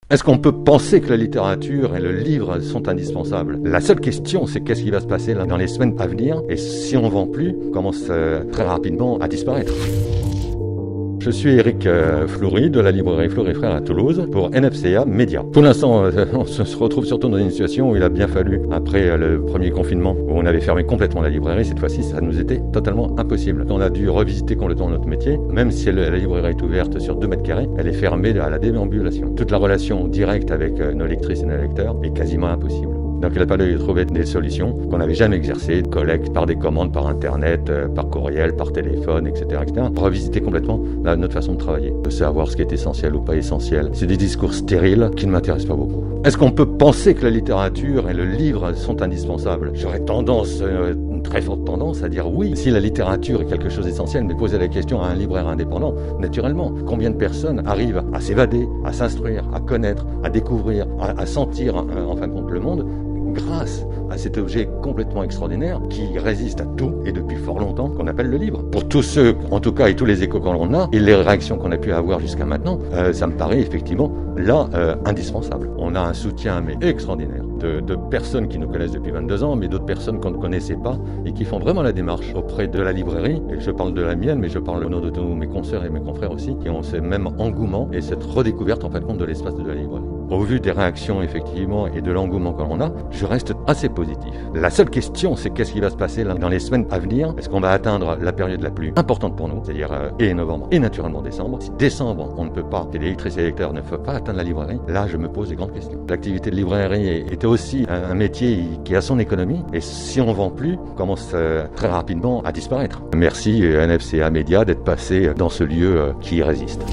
Est-ce qu'on peut penser que la littérature et le livre sont indispensables? La seule question, c'est qu'est-ce qui va se passer là dans les semaines à venir, et si on ne vend plus, commence très rapidement à disparaître. Je suis Éric Fleury de la librairie Fleury Frères à Toulouse pour NFCA Média. Pour l'instant, on se retrouve surtout dans une situation où il a bien fallu, après le premier confinement, où on avait fermé complètement la librairie, cette fois-ci, ça nous était totalement impossible. On a dû revisiter complètement notre métier, même si la librairie est ouverte sur 2 mètres carrés, elle est fermée à la déambulation. Toute la relation directe avec nos lectrices et nos lecteurs est quasiment impossible. Donc il a fallu trouver des solutions qu'on n'avait jamais exercées, collecte par des commandes, par internet, par courriel, par téléphone, etc., etc. Revisiter complètement notre façon de travailler, de savoir ce qui est essentiel ou pas essentiel. C'est des discours stériles qui ne m'intéressent pas beaucoup. Est-ce qu'on peut penser que la littérature et le livre sont indispensables? J'aurais tendance, une très forte tendance à dire oui. Si la littérature est quelque chose d'essentiel, mais poser la question à un libraire indépendant, naturellement, combien de personnes arrivent à s'évader, à s'instruire, à connaître, à découvrir, à sentir en fin de compte le monde, grâce à cet objet complètement extraordinaire qui résiste à tout et depuis fort longtemps, qu'on appelle le livre. Pour tous ceux, en tout cas, et tous les échos qu'on a, et les réactions qu'on a pu avoir jusqu'à maintenant, ça me paraît effectivement là indispensable. On a un soutien mais extraordinaire de personnes qui nous connaissent depuis 22 ans, mais d'autres personnes qu'on ne connaissait pas et qui font vraiment la démarche auprès de la librairie. Et je parle de la mienne, mais je parle au nom de tous mes consoeurs et mes confrères aussi, qui ont ce même engouement et cette redécouverte en fin de compte de l'espace de la librairie. Au vu des réactions effectivement et de l'engouement qu'on a, je reste assez positif. La seule question, c'est qu'est-ce qui va se passer là dans les semaines à venir? Est-ce qu'on va atteindre la période la plus importante pour nous, c'est-à-dire et novembre et naturellement décembre? Si décembre, on ne peut pas, et les lectrices et les lecteurs ne peuvent pas atteindre la librairie, là je me pose des grandes questions. L'activité de librairie est aussi un métier qui a son économie, et si on ne vend plus, on commence très rapidement à disparaître. Merci NFCA Média d'être passé dans ce lieu qui résiste.